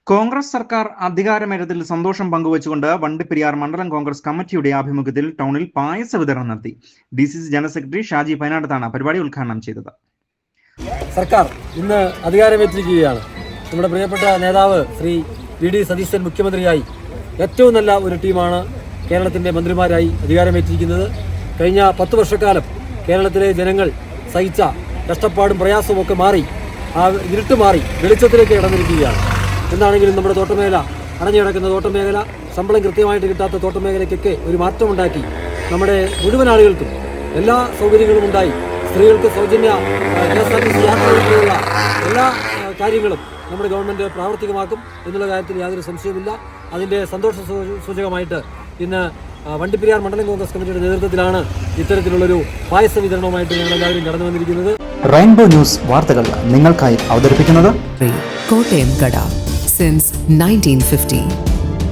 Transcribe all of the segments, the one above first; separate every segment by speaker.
Speaker 1: കോൺഗ്രസ് സർക്കാർ അധികാരമേറ്റതിൽ സന്തോഷം പങ്കുവച്ചുകൊണ്ട് വണ്ടിപ്പെരിയാർ മണ്ഡലം കോൺഗ്രസ് കമ്മിറ്റിയുടെ ആഭിമുഖ്യത്തിൽ ടൗണിൽ പായസ വിതരണം നടത്തി. DCC ജനറൽ സെക്രട്ടറി ഷാജി പൈനാടത്താണ് പരിപാടി ഉദ്ഘാടനം ചെയ്തത്.
Speaker 2: സർക്കാർ ഇന്ന് അധികാരമേറ്റിരിക്കുകയാണ്. നമ്മുടെ പ്രിയപ്പെട്ട നേതാവ് ശ്രീ VD സതീശൻ മുഖ്യമന്ത്രിയായി ഏറ്റവും നല്ല ഒരു ടീമാണ് കേരളത്തിൻ്റെ മന്ത്രിമാരായി അധികാരമേറ്റിരിക്കുന്നത്. കഴിഞ്ഞ 10 വർഷക്കാലം കേരളത്തിലെ ജനങ്ങൾ സഹിച്ച കഷ്ടപ്പാടും പ്രയാസവും ഒക്കെ മാറി, ആ ഇരുട്ട് മാറി വെളിച്ചത്തിലേക്ക് കടന്നിരിക്കുകയാണ്. എന്താണെങ്കിലും നമ്മുടെ തോട്ടമേഖല, അടഞ്ഞു കിടക്കുന്ന തോട്ടമേഖല, ശമ്പളം കൃത്യമായിട്ട് കിട്ടാത്ത തോട്ടമേഖലയ്ക്കൊക്കെ ഒരു മാറ്റമുണ്ടാക്കി നമ്മുടെ മുഴുവൻ ആളുകൾക്കും എല്ലാ സൗകര്യങ്ങളും ഉണ്ടായി. സ്ത്രീകൾക്ക് സൗജന്യ KSRTC യാത്രയുള്ള എല്ലാ കാര്യങ്ങളും നമ്മുടെ ഗവൺമെൻറ് പ്രാവർത്തികമാക്കും എന്നുള്ള കാര്യത്തിൽ യാതൊരു സംശയവുമില്ല. അതിൻ്റെ സന്തോഷ സൂചകമായിട്ട് ഇന്ന് വണ്ടിപ്പെരിയാർ മണ്ഡലം കോൺഗ്രസ് കമ്മിറ്റിയുടെ നേതൃത്വത്തിലാണ് ഇത്തരത്തിലുള്ളൊരു പായസ വിതരണവുമായിട്ട് ഞങ്ങൾ എല്ലാവരും കടന്നു വന്നിരിക്കുന്നത്.
Speaker 3: റെയിൻബോ ന്യൂസ് വാർത്തകൾ നിങ്ങൾക്കായി അവതരിപ്പിക്കുന്നത്
Speaker 4: കോട്ടയം കട സിൻസ് 1950.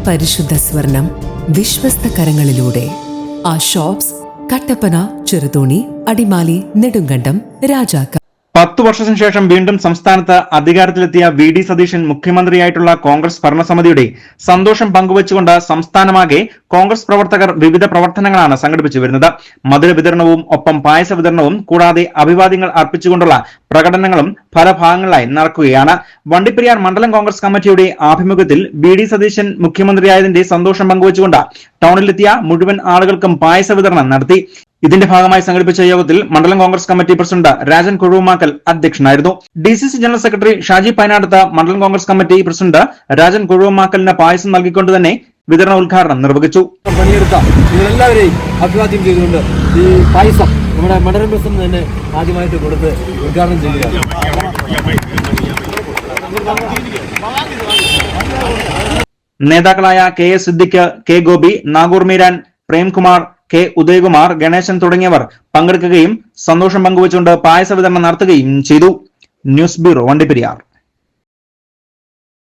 Speaker 4: പരിശുദ്ധ സ്വർണം വിശ്വസ്ത കരങ്ങളിലൂടെ. ആ ഷോപ്സ് കട്ടപ്പന, ചെറുതോണി, അടിമാലി, നെടുങ്കണ്ടം, രാജാക്ക.
Speaker 1: 10 വർഷത്തിനു ശേഷം വീണ്ടും സംസ്ഥാനത്ത് അധികാരത്തിലെത്തിയ VD സതീശൻ മുഖ്യമന്ത്രിയായിട്ടുള്ള കോൺഗ്രസ് ഭരണസമിതിയുടെ സന്തോഷം പങ്കുവച്ചുകൊണ്ട് സംസ്ഥാനമാകെ കോൺഗ്രസ് പ്രവർത്തകർ വിവിധ പ്രവർത്തനങ്ങളാണ് സംഘടിപ്പിച്ചു വരുന്നത്. മധുര വിതരണവും ഒപ്പം പായസ വിതരണവും കൂടാതെ അഭിവാദ്യങ്ങൾ അർപ്പിച്ചുകൊണ്ടുള്ള പ്രകടനങ്ങളും പല ഭാഗങ്ങളിലായി നടക്കുകയാണ്. വണ്ടിപ്പെരിയാർ മണ്ഡലം കോൺഗ്രസ് കമ്മിറ്റിയുടെ ആഭിമുഖ്യത്തിൽ VD സതീശൻ മുഖ്യമന്ത്രിയായതിന്റെ സന്തോഷം പങ്കുവച്ചുകൊണ്ട് ടൗണിലെത്തിയ മുഴുവൻ ആളുകൾക്കും പായസ വിതരണം നടത്തി. ഇതിന്റെ ഭാഗമായി സംഘടിപ്പിച്ച യോഗത്തിൽ മണ്ഡലം കോൺഗ്രസ് കമ്മിറ്റി പ്രസിഡന്റ് രാജൻ കുഴുവമാക്കൽ അധ്യക്ഷനായിരുന്നു. DCC general secretary Shaji Painadath മണ്ഡലം കോൺഗ്രസ് കമ്മിറ്റി പ്രസിഡന്റ് രാജൻ കുഴുവമാക്കലിന് പായസം നൽകിക്കൊണ്ട് തന്നെ വിതരണ ഉദ്ഘാടനം നിർവഹിച്ചു.
Speaker 2: പണിയെടുത്ത നിങ്ങളെല്ലാവരെയും അഭിവാദ്യം ചെയ്തുകൊണ്ട് ഈ പായസം നമ്മുടെ മണ്ഡലം പ്രസിഡന്റ് തന്നെ ആദ്യമായിട്ട് കൊടുത്ത് ഉദ്ഘാടനം ചെയ്യുകയാണ്.
Speaker 1: നേതാക്കളായ KS Siddique, K Gopi, Nagaur Meeran, Premkumar, K Udayakumar, Ganesan തുടങ്ങിയവർ പങ്കെടുക്കുകയും സന്തോഷം പങ്കുവച്ചുകൊണ്ട് പായസ വിതരണം നടത്തുകയും ചെയ്തു. News bureau, Vandiperiyar.